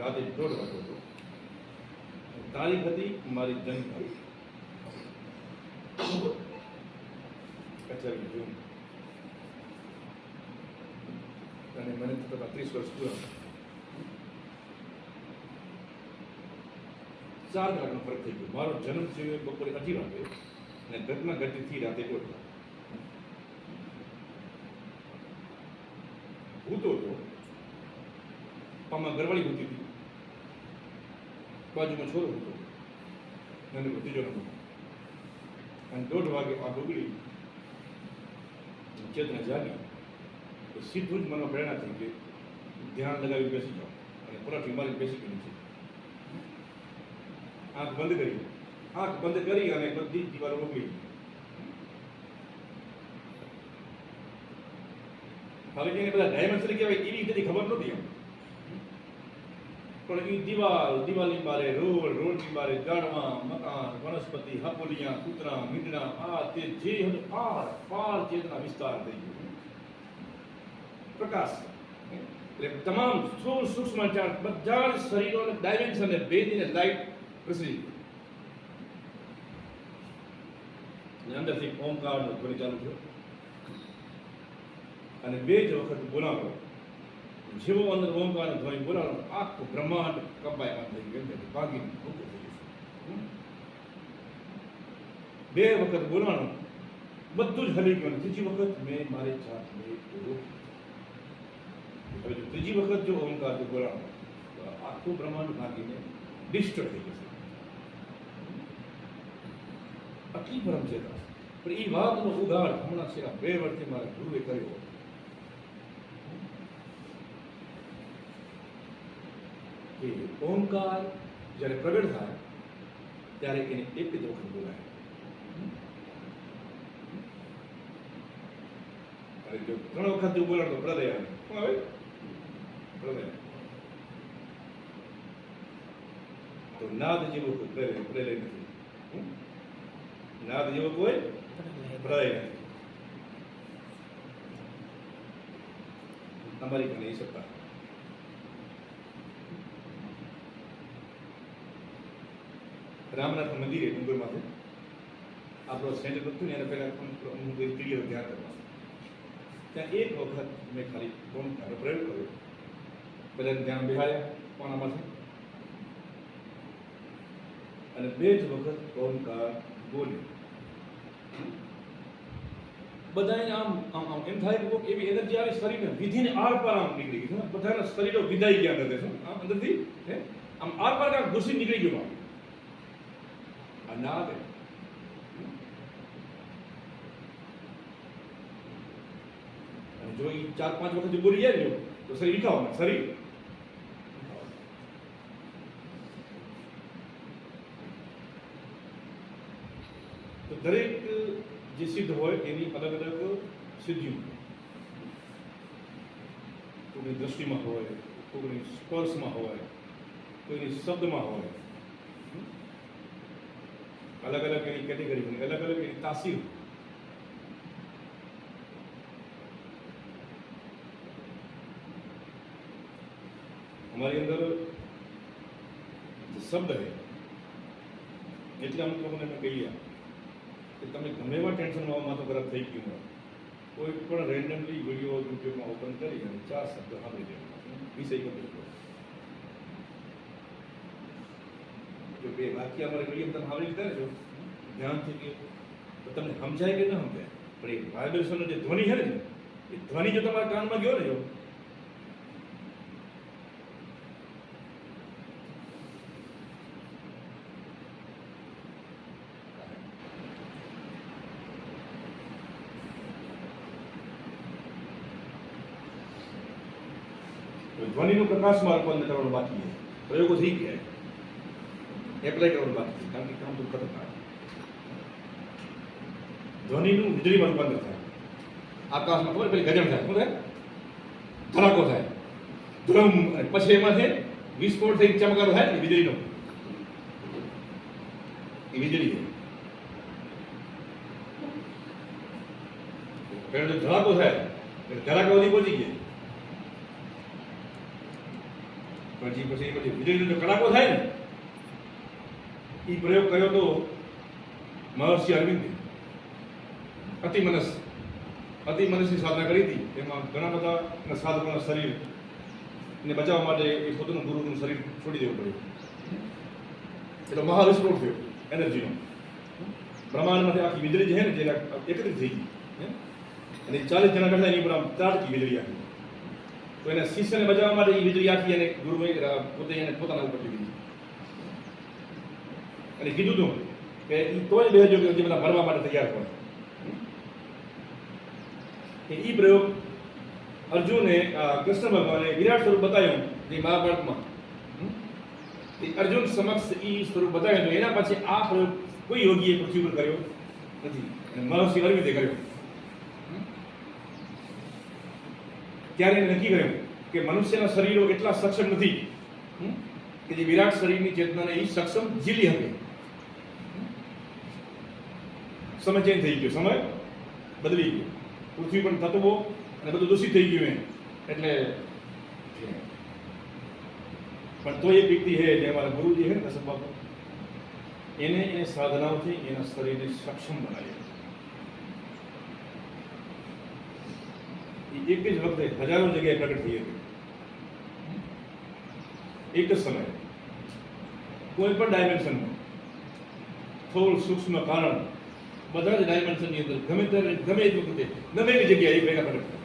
રાતે 1:30 વાગ્યો હતો. તારીખ હતી મારી જન્મ તારીખ 28 જૂન, અને મને થતા 30 વર્ષ પૂરા. 4 કલાકનો ફરક થઈ ગયો. મારો જન્મ થયો બપોરે 8 વાગે અને ઘટના ઘટી થી રાતે 1:30 વાગે. ભૂતો હતો, પામાં ઘરવાળી ભૂતી હતી, બાજુમાં છોરો હતો, અને ભતીજો નતો. અને 1:30 વાગે આ ડુગળી ચેતના જાગી તો સીધું જ મને પ્રેરણા થઈ કે ધ્યાન લગાવી બેસી જાઓ, અને પરાઠી મારી બેસી ગઈ છે. આંખ બંધ કરી અને બધી દિવાલો રોકલી. હવે જેને બધા ડાયમેન્શન કહેવાય એવી રીતે ખબર નહોતી એમ, પણ એ દિવાલની બારે રોડની બારે ઝાડવા, મકાન, વનસ્પતિ, હાપોલિયા, કૂતરા, મીંડણા, આ તે જે પાર ચેતના વિસ્તાર થઈ ગયો. પ્રકાશ એટલે તમામ સ્થૂળ સૂક્ષ્મ બધા જ શરીરોને ડાયમેન્શનને ભેદીને લાઈટ પ્રસરી ગઈ. અંદરથી ઓમકારનો ધ્વનિ ચાલુ થયો અને 2 જ વખત બોલાવો. જેવો અંદર ઓમકારનો ધ્વનિ બોલાવો આખું બ્રહ્માંડ કંપાયમાન થઈ ગયું, ભાગીને ઊભું થઈ ગયું. 2 વખત બોલાણું બધું જ હલી ગયું. ત્રીજી વખત મેં મારી જાતને રોકી. હવે ત્રીજી વખત જો ઓમકાર બોલાણો તો આખું બ્રહ્માંડ ભાગીને ડિસ્ટર્બ થઈ જશે. આટલી પરમ છે, પણ એ વાતનો ઉગાડ હમણાં છે 2 વર્ષથી મારા ગુરુએ કર્યો. કે ઓમકાર જ્યારે પ્રગટ થાય ત્યારે એને એક જ વખત બોલાય, અને જો 3 વખત જો બોલાય તો પ્રલય આવે. શું આવે? પ્રલય. તો નાદ જેવો કોઈ પ્રલય નથી. નાદ જેવો કોઈ પ્રલય નથી. તમારી પણ એ સત્તા. રામનાથ મંદિરે ડુંગરમાંથી આપણો સેન્ટર હતું ને એને પહેલાં હું ક્લિયર ધ્યાન કરવા ત્યાં એક વખત મેં ખાલી ઓમકારનો પ્રયોગ કર્યો. બધાને ધ્યાન બેહાડ્યા કોણામાંથી, અને 2 જ વખત ઓમકાર બોલ્યો. બધાને આમ એમ થાય કે એવી એનર્જી આવી શરીરને વિધિને આર પાર આમ નીકળી ગઈ. બધાના શરીરો વિધાઈ ગયા અંદર આમ અંદરથી આમ આર પાર કાંક ઘૂસી નીકળી ગયું. નાદ જો 4-5 વખત બોલી જાય ને તો શરીર વિખાવાનું. શરીર તો દરેક જે સિદ્ધ હોય એની અલગ અલગ સિદ્ધિઓ, કોઈની દ્રષ્ટિમાં હોય, કોઈની સ્પર્શમાં હોય, કોઈની શબ્દમાં હોય, અલગ અલગ એની કેટેગરી, અલગ અલગ એની તાસીર. हमारी अंदर शब्द है એટલે અમુક લોકોને મેં કહી કે તમે ગમે એવા ટેન્શનમાં માથું ખરાબ થઈ ગયું હોય, કોઈ પણ રેન્ડમલી વિડીયો યુટ્યુબમાં ઓપન કરી અને 4 શબ્દ સાંભળી દેવા, વિષય ગમે જો 2 વાક્ય અમારે વિડીયો તમે સાંભળી લીધા ને જો ધ્યાનથી કે તો તમને સમજાય કે ન સમજાય, પણ એ વાઇબ્રેશનનો જે ધ્વનિ છે ને એ ધ્વનિ જો તમારા કાનમાં ગયો ને જો ધ્વનિનું પ્રકાશમાં રૂપાંતર કરવાનું બાકી છે. પ્રયોગો થઈ ગયા, એપ્લાય કરવાનું બાકી છે, કારણ કે કામ તો ખતમ થાય. ધ્વનિનું વીજળીમાં રૂપાંતર થાય. આકાશમાં ખબર પેલી ગજમ થાય, શું થાય? ધડાકો થાય, ધ્રુમ, અને પછી એમાંથી વિસ્ફોટ થઈ ચમકારો થાય ને વીજળીનો, એ વીજળી છે. પેલો ધડાકો થાય, ધડાકો સુધી પહોંચી ગયા. પછી વીજળીનો જો કડાકો થાય ને એ પ્રયોગ કર્યો તો મહર્ષિ અરવિંદે અતિમનસની સાધના કરી હતી. એમાં ઘણા બધા સાધકોના શરીરને બચાવવા માટે એ પોતાનું ગુરુનું શરીર છોડી દેવું પડ્યું. એટલે મહાવિસ્ફોટ થયો એનર્જીનો. બ્રહ્માંડમાંથી આખી વીજળી જે છે ને જે એકત્રિત થઈ ગઈ અને 40 જણા કરતા એની ઉપર આમ ત્રાટકી વીજળી આખી. તો એના શિષ્યને બચાવવા માટે એ વીજળી આખી અને ગુરુએ પોતે એને પોતાના ઉપર લીધી અને કીધું હતું કે એ તોય બેહજો કે જે બધા મરવા માટે તૈયાર હોય. એ પ્રયોગ અર્જુને કૃષ્ણ ભગવાને વિરાટ સ્વરૂપ બતાવ્યું જે મહાભારતમાં. અર્જુન સમક્ષ એ સ્વરૂપ બતાવ્યું તો એના પછી આ પ્રયોગ કોઈ યોગીએ પૃથ્વી પર કર્યો નથી અને મહર્ષિ અરવિંદે કર્યો. ત્યારે એને નક્કી કર્યું કે મનુષ્યના શરીરો એટલા સક્ષમ નથી કે જે વિરાટ શરીરની ચેતનાને એ સક્ષમ ઝીલી શકે. સમય ચેન્જ થઈ ગયો, સમય બદલી ગયો, પૃથ્વી પણ તત્વો અને બધું દૂષિત થઈ ગયું એટલે પણ તો એક વ્યક્તિ છે જે અમારા ગુરુજી છે ને કસબ બાપુ, એને સાધનાઓથી એના શરીરને સક્ષમ બનાવ્યું. એક જ વખતે હજારો જગ્યાએ પ્રગટ થઈ હતી. એક જ સમયે કોઈ પણ ડાયમેન્શનમાં થોડું સૂક્ષ્મ કારણ બધા જ ડાયમેન્શનની અંદર ગમે એ વખતે ગમે એવી જગ્યાએ એક ભેગા પ્રગટ થાય.